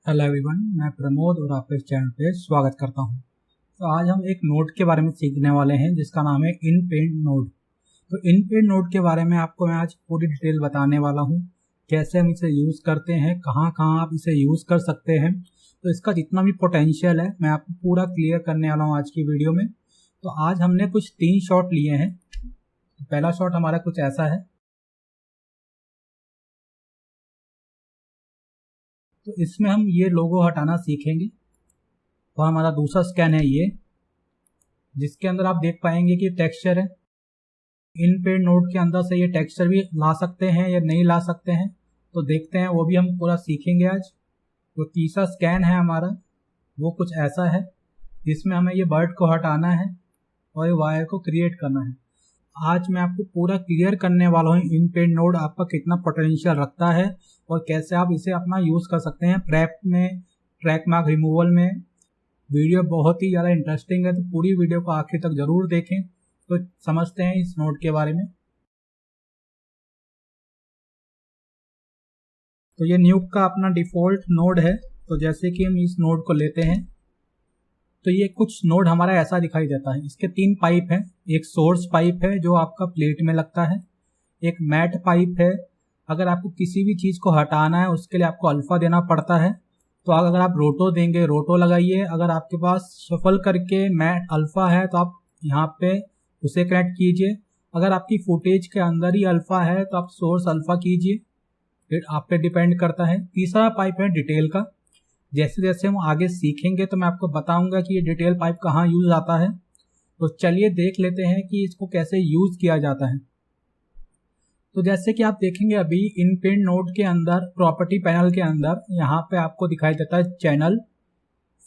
Hello everyone, मैं प्रमोद और आपके इस चैनल पे स्वागत करता हूं। तो आज हम एक नोड के बारे में सीखने वाले हैं जिसका नाम है इनपेंट नोड। तो इनपेंट नोड के बारे में आपको मैं आज पूरी डिटेल बताने वाला हूं, कैसे हम इसे यूज़ करते हैं, कहां कहां आप इसे यूज़ कर सकते हैं। तो इसका जितना भी पोटेंशियल है मैं आपको पूरा क्लियर करने वाला हूँ आज की वीडियो में। तो आज हमने कुछ 3 शॉट लिए हैं। तो पहला शॉट हमारा कुछ ऐसा है। तो इसमें हम ये लोगो हटाना सीखेंगे। और हमारा दूसरा स्कैन है ये, जिसके अंदर आप देख पाएंगे कि टेक्सचर है। इनपेंट नोड के अंदर से ये टेक्सचर भी ला सकते हैं या नहीं ला सकते हैं, तो देखते हैं, वो भी हम पूरा सीखेंगे आज। तो तीसरा स्कैन है हमारा, वो कुछ ऐसा है जिसमें हमें ये बर्ड को हटाना है और ये वायर को क्रिएट करना है। आज मैं आपको पूरा क्लियर करने वाला हूँ इनपेंट नोड आपका कितना पोटेंशियल रखता है और कैसे आप इसे अपना यूज़ कर सकते हैं प्रेप में, ट्रैक मार्क रिमूवल में। वीडियो बहुत ही ज़्यादा इंटरेस्टिंग है, तो पूरी वीडियो को आखिर तक ज़रूर देखें। तो समझते हैं इस नोड के बारे में। तो ये न्यूक का अपना डिफ़ॉल्ट नोड है। तो जैसे कि हम इस नोड को लेते हैं तो ये कुछ नोड हमारा ऐसा दिखाई देता है। इसके 3 पाइप हैं। एक सोर्स पाइप है जो आपका प्लेट में लगता है, एक मैट पाइप है। अगर आपको किसी भी चीज़ को हटाना है उसके लिए आपको अल्फ़ा देना पड़ता है। तो अगर आप रोटो देंगे, रोटो लगाइए। अगर आपके पास शफल करके मैट अल्फ़ा है तो आप यहाँ पे उसे कनेक्ट कीजिए। अगर आपकी फुटेज के अंदर ही अल्फ़ा है तो आप सोर्स अल्फ़ा कीजिए, फिर आप पे डिपेंड करता है। तीसरा पाइप है डिटेल का। जैसे जैसे हम आगे सीखेंगे तो मैं आपको बताऊंगा कि ये डिटेल पाइप कहाँ यूज़ आता है। तो चलिए देख लेते हैं कि इसको कैसे यूज़ किया जाता है। तो जैसे कि आप देखेंगे अभी इनपेंट नोड के अंदर प्रॉपर्टी पैनल के अंदर यहाँ पे आपको दिखाई देता है चैनल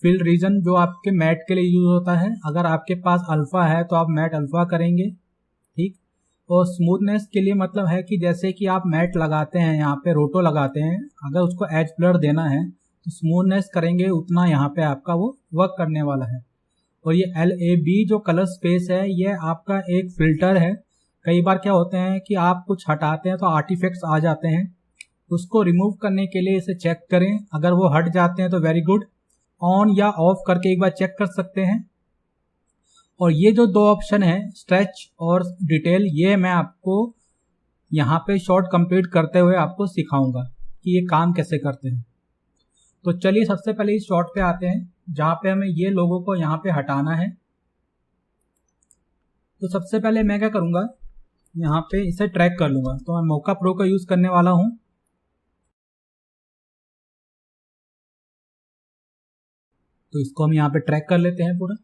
फिल रीजन, जो आपके मैट के लिए यूज होता है। अगर आपके पास अल्फा है तो आप मैट अल्फा करेंगे, ठीक। और स्मूथनेस के लिए मतलब है कि जैसे कि आप मैट लगाते हैं, यहाँ पे रोटो लगाते हैं, अगर उसको एज ब्लर देना है तो स्मूथनेस करेंगे उतना यहाँ पे आपका वो वर्क करने वाला है। और ये LAB जो कलर स्पेस है ये आपका एक फिल्टर है। कई बार क्या होते हैं कि आप कुछ हटाते हैं तो आर्टिफैक्ट्स आ जाते हैं, उसको रिमूव करने के लिए इसे चेक करें। अगर वो हट जाते हैं तो वेरी गुड, ऑन या ऑफ करके एक बार चेक कर सकते हैं। और ये जो 2 ऑप्शन है स्ट्रेच और डिटेल, ये मैं आपको यहाँ पे शॉर्ट कंप्लीट करते हुए आपको सिखाऊंगा कि ये काम कैसे करते हैं। तो चलिए सबसे पहले इस शॉर्ट पे आते हैं जहाँ पे हमें ये लोगों को यहाँ पे हटाना है। तो सबसे पहले मैं क्या करूँगा, यहाँ पे इसे ट्रैक कर लूँगा। तो मैं मोका प्रो का यूज़ करने वाला हूँ। तो इसको हम यहाँ पे ट्रैक कर लेते हैं पूरा।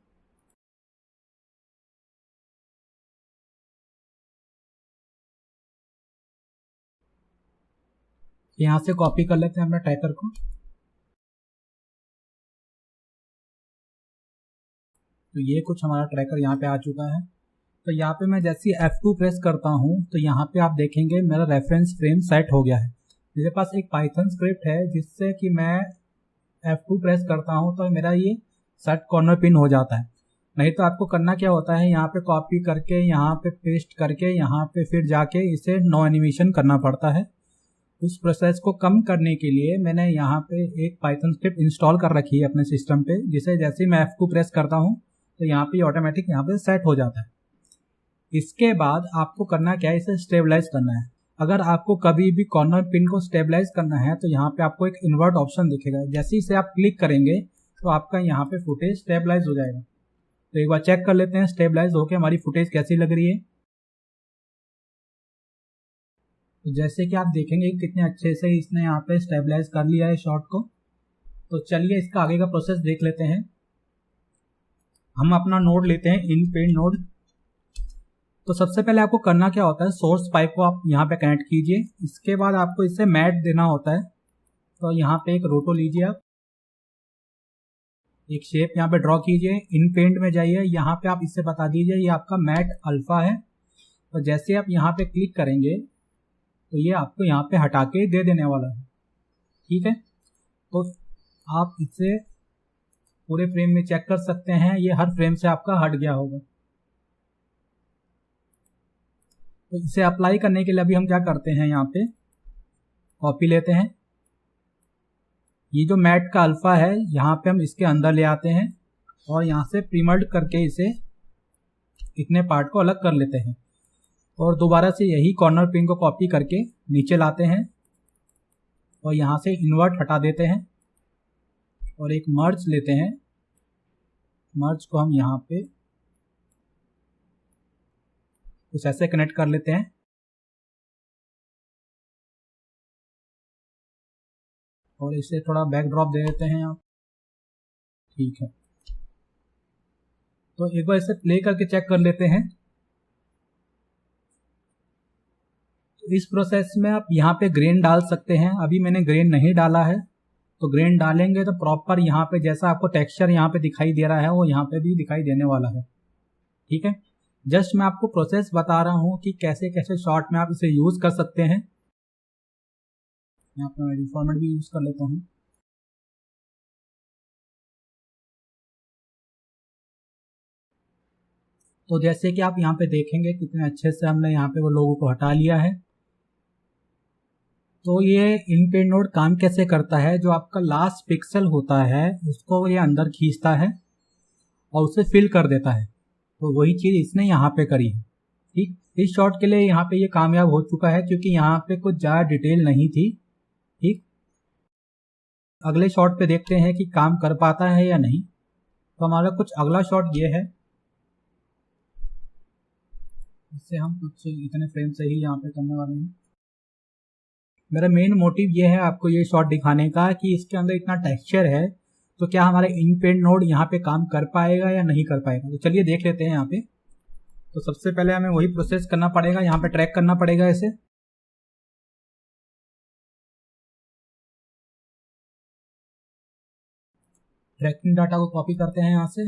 यहाँ से कॉपी कर लेते हैं अपने ट्रैकर को। तो ये कुछ हमारा ट्रैकर यहाँ पे आ चुका है। तो यहाँ पे मैं जैसे ही F2 प्रेस करता हूँ तो यहाँ पे आप देखेंगे मेरा रेफरेंस फ्रेम सेट हो गया है। मेरे पास एक पाइथन स्क्रिप्ट है जिससे कि मैं F2 प्रेस करता हूँ तो मेरा ये सेट कॉर्नर पिन हो जाता है। नहीं तो आपको करना क्या होता है, यहाँ पे कॉपी करके यहाँ पे पेस्ट करके यहाँ पे फिर जाके इसे नो एनिमेशन करना पड़ता है। उस प्रोसेस को कम करने के लिए मैंने यहाँ पे एक पाइथन स्क्रिप्ट इंस्टॉल कर रखी है अपने सिस्टम पे, जिसे जैसे ही मैं F2 प्रेस करता हूँ तो यहाँ पे ऑटोमेटिक यहाँ पे सेट हो जाता है। इसके बाद आपको करना क्या है, इसे स्टेबलाइज करना है। अगर आपको कभी भी कॉर्नर पिन को स्टेबलाइज करना है तो यहाँ पे आपको एक इन्वर्ट ऑप्शन दिखेगा। जैसे ही इसे आप क्लिक करेंगे तो आपका यहाँ पे फुटेज स्टेबलाइज हो जाएगा। तो एक बार चेक कर लेते हैं स्टेबलाइज होकर हमारी फुटेज कैसी लग रही है। तो जैसे कि आप देखेंगे कितने अच्छे से इसने यहाँ पे स्टेबलाइज कर लिया है शॉट को। तो चलिए इसका आगे का प्रोसेस देख लेते हैं। हम अपना नोड लेते हैं इनपेंट नोड। तो सबसे पहले आपको करना क्या होता है, सोर्स पाइप को आप यहाँ पे कनेक्ट कीजिए। इसके बाद आपको इससे मैट देना होता है। तो यहाँ पे एक रोटो लीजिए, आप एक शेप यहाँ पे ड्रॉ कीजिए। इनपेंट में जाइए, यहाँ पे आप इससे बता दीजिए ये आपका मैट अल्फा है। तो जैसे आप यहाँ पे क्लिक करेंगे तो ये आपको यहाँ पे हटा के दे देने वाला है, ठीक है। तो आप इसे पूरे फ्रेम में चेक कर सकते हैं, ये हर फ्रेम से आपका हट गया होगा। तो इसे अप्लाई करने के लिए अभी हम क्या करते हैं, यहाँ पे कॉपी लेते हैं, ये जो मैट का अल्फा है यहाँ पे हम इसके अंदर ले आते हैं और यहाँ से प्रीमर्ड करके इसे इतने पार्ट को अलग कर लेते हैं और दोबारा से यही कॉर्नर पिन को कॉपी करके नीचे लाते हैं और यहाँ से इन्वर्ट हटा देते हैं और एक मर्ज लेते हैं। मर्ज को हम यहाँ पे कुछ ऐसे कनेक्ट कर लेते हैं और इसे थोड़ा बैक ड्रॉप दे देते हैं आप। ठीक है, तो एक बार इसे प्ले करके चेक कर लेते हैं। तो इस प्रोसेस में आप यहाँ पे ग्रेन डाल सकते हैं। अभी मैंने ग्रेन नहीं डाला है, तो ग्रेन डालेंगे तो प्रॉपर यहाँ पे जैसा आपको टेक्सचर यहाँ पे दिखाई दे रहा है वो यहाँ पे भी दिखाई देने वाला है। ठीक है, जस्ट मैं आपको प्रोसेस बता रहा हूँ कि कैसे कैसे शॉट में आप इसे यूज कर सकते हैं। यहाँ पे मैं डिफॉर्मेट भी यूज कर लेता हूँ। तो जैसे कि आप यहाँ पे देखेंगे कितने अच्छे से हमने यहाँ पे वो लोगों को हटा लिया है। तो ये इनपेंट नोड काम कैसे करता है, जो आपका लास्ट पिक्सल होता है उसको ये अंदर खींचता है और उसे फिल कर देता है। तो वही चीज़ इसने यहाँ पे करी है। ठीक, इस शॉट के लिए यहाँ पे ये कामयाब हो चुका है क्योंकि यहाँ पे कुछ ज़्यादा डिटेल नहीं थी। ठीक, अगले शॉट पे देखते हैं कि काम कर पाता है या नहीं। तो हमारा कुछ अगला शॉट ये है, इससे हम कुछ इतने फ्रेम से ही यहाँ पे करने वाले हैं। मेरा मेन मोटिव ये है आपको ये शॉट दिखाने का कि इसके अंदर इतना टेक्सचर है तो क्या हमारा इनपेंट नोड यहाँ पे काम कर पाएगा या नहीं कर पाएगा। तो चलिए देख लेते हैं यहाँ पे। तो सबसे पहले हमें वही प्रोसेस करना पड़ेगा, यहाँ पे ट्रैक करना पड़ेगा इसे। ट्रैकिंग डाटा को कॉपी करते हैं यहाँ से,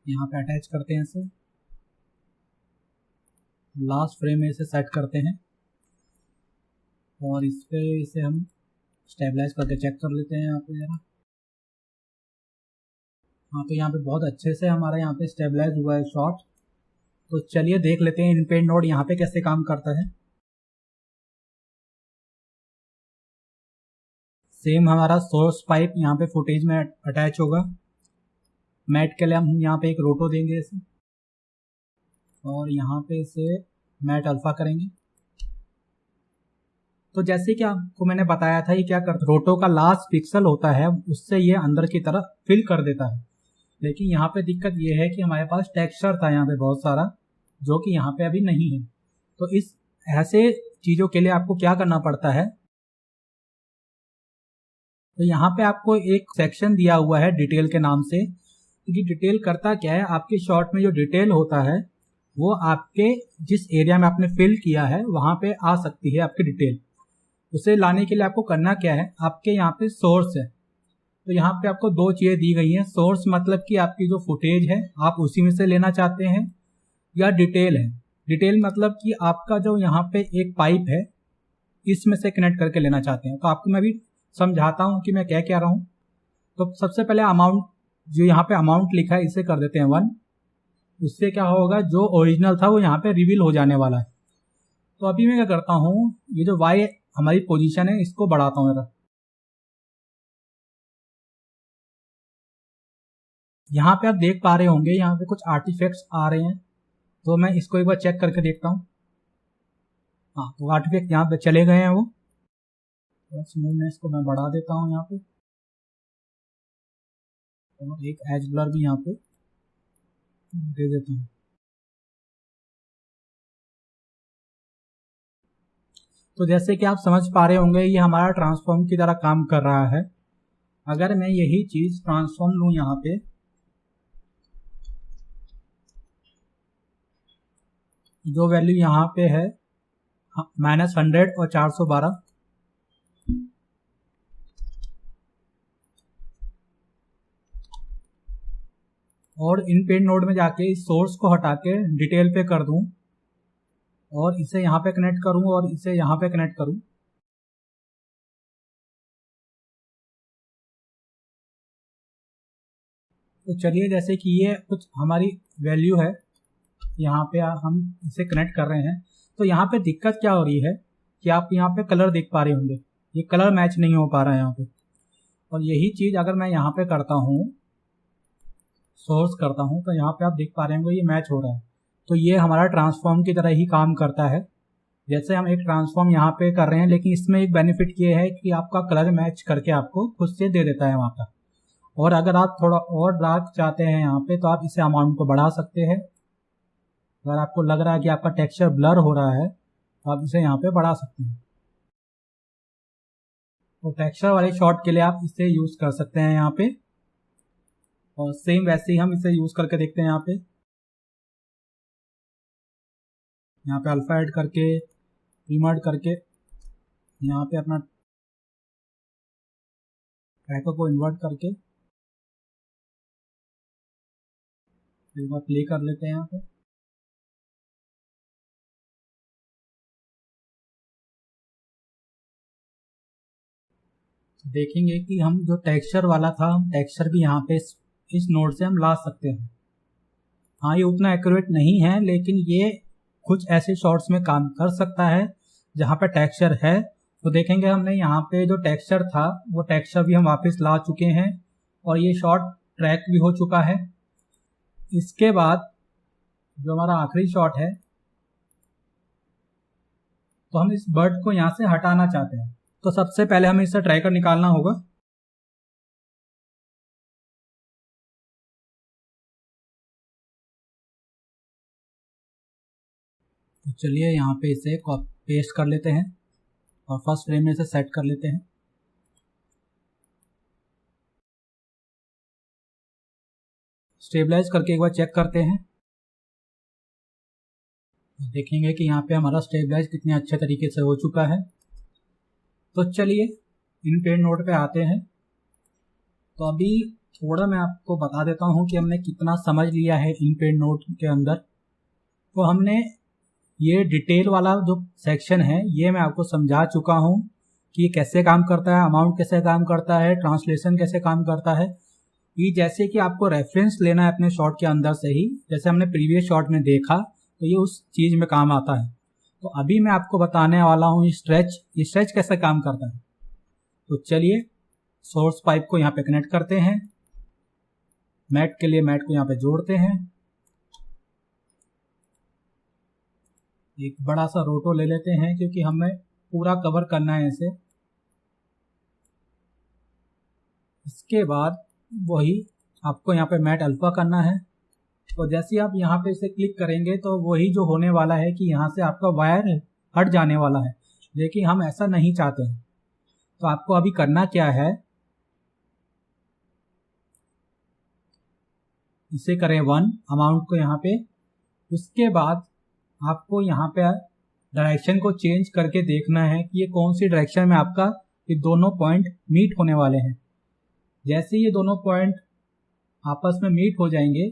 यहाँ पे अटैच करते हैं इसे, लास्ट फ्रेम में इसे सेट करते हैं और इस पे इसे हम स्टेबलाइज करके चेक कर लेते हैं यहाँ पे जरा। हाँ, तो यहाँ पे बहुत अच्छे से हमारा यहाँ पे स्टेबलाइज हुआ है शॉट। तो चलिए देख लेते हैं इनपेंट नोड यहाँ पे कैसे काम करता है। सेम हमारा सोर्स पाइप यहाँ पे फुटेज में अटैच होगा। मैट के लिए हम यहाँ पे एक रोटो देंगे इसे और यहाँ पे इसे मैट अल्फा करेंगे। तो जैसे कि आपको मैंने बताया था ये क्या करता, रोटो का लास्ट पिक्सल होता है उससे ये अंदर की तरफ फिल कर देता है। लेकिन यहाँ पे दिक्कत ये है कि हमारे पास टेक्सचर था यहाँ पे बहुत सारा, जो कि यहाँ पे अभी नहीं है। तो इस ऐसे चीज़ों के लिए आपको क्या करना पड़ता है, तो यहाँ पे आपको एक सेक्शन दिया हुआ है डिटेल के नाम से। क्योंकि डिटेल करता क्या है, आपके शॉट में जो डिटेल होता है वो आपके जिस एरिया में आपने फिल किया है वहाँ पे आ सकती है आपकी डिटेल। उसे लाने के लिए आपको करना क्या है, आपके यहाँ पे सोर्स है। तो यहाँ पे आपको दो चीज़ें दी गई हैं। सोर्स मतलब कि आपकी जो फुटेज है आप उसी में से लेना चाहते हैं, या डिटेल है। डिटेल मतलब कि आपका जो यहाँ पे एक पाइप है इसमें से कनेक्ट करके लेना चाहते हैं। तो आपको मैं भी समझाता हूँ कि मैं क्या कह रहा हूँ। तो सबसे पहले अमाउंट, जो यहाँ पे अमाउंट लिखा है इसे कर देते हैं 1। उससे क्या होगा, जो ओरिजिनल था वो यहाँ पे रिवील हो जाने वाला है। तो अभी मैं क्या करता हूँ, ये जो वाई हमारी पोजीशन है इसको बढ़ाता हूँ जरा। यहाँ पे आप देख पा रहे होंगे यहाँ पे कुछ आर्टिफैक्ट्स आ रहे हैं। तो मैं इसको एक बार चेक करके देखता हूँ। हाँ, तो आर्टिफैक्ट यहाँ पे चले गए हैं वो। स्मूथनेस को मैं बढ़ा देता हूँ यहाँ पे और एक एज ब्लर भी यहाँ पे दे देता हूँ। तो जैसे कि आप समझ पा रहे होंगे ये हमारा ट्रांसफॉर्म की तरह काम कर रहा है। अगर मैं यही चीज ट्रांसफॉर्म लूँ यहाँ पे, जो वैल्यू यहाँ पे है -100 और 412, और इनपेंट नोड में जाके इस सोर्स को हटा के डिटेल पे कर दूं और इसे यहाँ पे कनेक्ट करूं और इसे यहाँ पे कनेक्ट करूं, तो चलिए जैसे कि ये कुछ हमारी वैल्यू है, यहाँ पे हम इसे कनेक्ट कर रहे हैं। तो यहाँ पे दिक्कत क्या हो रही है कि आप यहाँ पे कलर देख पा रहे होंगे। ये कलर मैच नहीं हो पा रहा है यहाँ पे। और यही चीज़ अगर मैं यहाँ पे करता हूँ, सोर्स करता हूँ, तो यहाँ पे आप देख पा रहे होंगे ये मैच हो रहा है। तो ये हमारा ट्रांसफॉर्म की तरह ही काम करता है। जैसे हम एक ट्रांसफॉर्म यहाँ पे कर रहे हैं, लेकिन इसमें एक बेनिफिट ये है कि आपका कलर मैच करके आपको खुद से दे देता है वहाँ पर। और अगर आप थोड़ा और डार्क चाहते हैं यहाँ पे, तो आप इसे अमाउंट को बढ़ा सकते हैं। अगर आपको लग रहा है कि आपका टेक्सचर ब्लर हो रहा है, तो आप इसे यहाँ पे बढ़ा सकते हैं। तो टेक्सचर वाले शॉट के लिए आप इसे यूज़ कर सकते हैं यहाँ पे। और सेम वैसे ही हम इसे यूज़ करके देखते हैं यहाँ पे। यहाँ पे अल्फा ऐड करके, प्रीमर्ड करके, यहाँ पे अपना ट्रैकर को इन्वर्ट करके एक बार प्ले कर लेते हैं यहाँ पे। देखेंगे कि हम जो टेक्सचर वाला था, हम टेक्सचर भी यहाँ पे इस नोड से हम ला सकते हैं। हाँ, ये उतना एक्यूरेट नहीं है, लेकिन ये कुछ ऐसे शॉट्स में काम कर सकता है जहाँ पे टेक्सचर है। तो देखेंगे हमने यहाँ पे जो टेक्सचर था, वो टेक्सचर भी हम वापस ला चुके हैं और ये शॉट ट्रैक भी हो चुका है। इसके बाद जो हमारा आखिरी शॉट है, तो हम इस बर्ड को यहाँ से हटाना चाहते हैं। तो सबसे पहले हमें इससे ट्रैकर निकालना होगा। तो चलिए यहाँ पे इसे पेस्ट कर लेते हैं और फर्स्ट फ्रेम में इसे सेट कर लेते हैं। स्टेबलाइज करके एक बार चेक करते हैं। देखेंगे कि यहाँ पे हमारा स्टेबलाइज कितने अच्छे तरीके से हो चुका है। तो चलिए इन पेड नोड पे आते हैं। तो अभी थोड़ा मैं आपको बता देता हूँ कि हमने कितना समझ लिया है इन पेड नोड के अंदर। तो हमने ये डिटेल वाला जो सेक्शन है, ये मैं आपको समझा चुका हूँ कि कैसे काम करता है, अमाउंट कैसे काम करता है, ट्रांसलेशन कैसे काम करता है। ये जैसे कि आपको रेफरेंस लेना है अपने शॉट के अंदर से ही, जैसे हमने प्रीवियस शॉट में देखा, तो ये उस चीज़ में काम आता है। तो अभी मैं आपको बताने वाला हूँ ये स्ट्रेच कैसे काम करता है। तो चलिए सोर्स पाइप को यहाँ पे कनेक्ट करते हैं, मैट के लिए मैट को यहाँ पे जोड़ते हैं, एक बड़ा सा रोटो ले लेते हैं क्योंकि हमें पूरा कवर करना है इसे। इसके बाद वही आपको यहाँ पे मैट अल्फा करना है। तो जैसे आप यहाँ पे इसे क्लिक करेंगे तो वही जो होने वाला है कि यहाँ से आपका वायर हट जाने वाला है, लेकिन हम ऐसा नहीं चाहते हैं। तो आपको अभी करना क्या है, इसे करें 1 अमाउंट को यहाँ पे। उसके बाद आपको यहाँ पे डायरेक्शन को चेंज करके देखना है कि ये कौन सी डायरेक्शन में आपका ये दोनों पॉइंट मीट होने वाले हैं। जैसे ये दोनों पॉइंट आपस में मीट हो जाएंगे,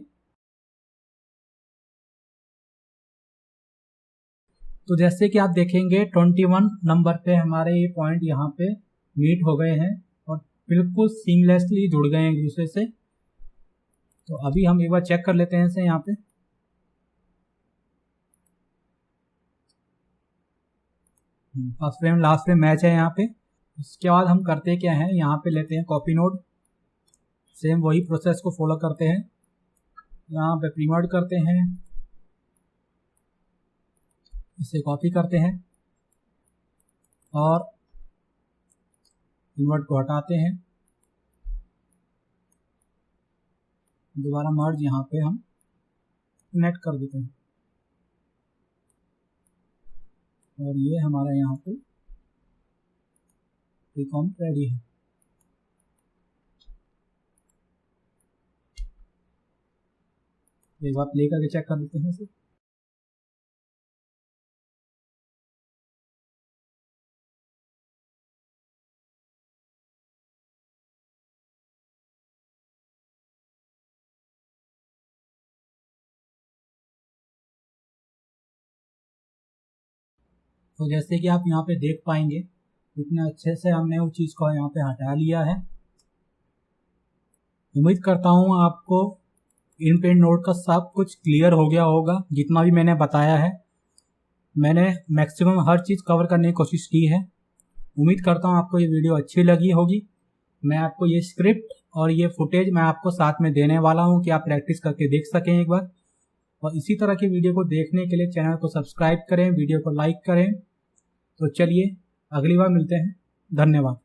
तो जैसे कि आप देखेंगे 21 नंबर पे हमारे ये पॉइंट यहाँ पे मीट हो गए हैं और बिल्कुल सीमलेसली जुड़ गए हैं एक दूसरे से। तो अभी हम एक बार चेक कर लेते हैं इसे यहाँ पे। First frame last frame match है यहाँ पे। इसके बाद हम करते क्या हैं, यहाँ पे लेते हैं कॉपी नोड, सेम वही प्रोसेस को फॉलो करते हैं। यहाँ पे प्रीमर्ड करते हैं, इसे कॉपी करते हैं और इन्वर्ट को हटाते हैं। दोबारा मर्ज यहाँ पे हम कनेक्ट कर देते हैं और ये हमारा यहाँ पे प्रीकॉम रेडी है। एक बार प्ले करके चेक कर लेते हैं इसे। तो जैसे कि आप यहाँ पे देख पाएंगे इतने अच्छे से हमने उस चीज़ को यहाँ पे हटा लिया है। उम्मीद करता हूँ आपको इन पेड नोड का सब कुछ क्लियर हो गया होगा। जितना भी मैंने बताया है, मैंने मैक्सिमम हर चीज़ कवर करने की कोशिश की है। उम्मीद करता हूँ आपको ये वीडियो अच्छी लगी होगी। मैं आपको ये स्क्रिप्ट और ये फुटेज मैं आपको साथ में देने वाला हूँ कि आप प्रैक्टिस करके देख सकें एक बार। और इसी तरह की वीडियो को देखने के लिए चैनल को सब्सक्राइब करें, वीडियो को लाइक करें। तो चलिए अगली बार मिलते हैं। धन्यवाद।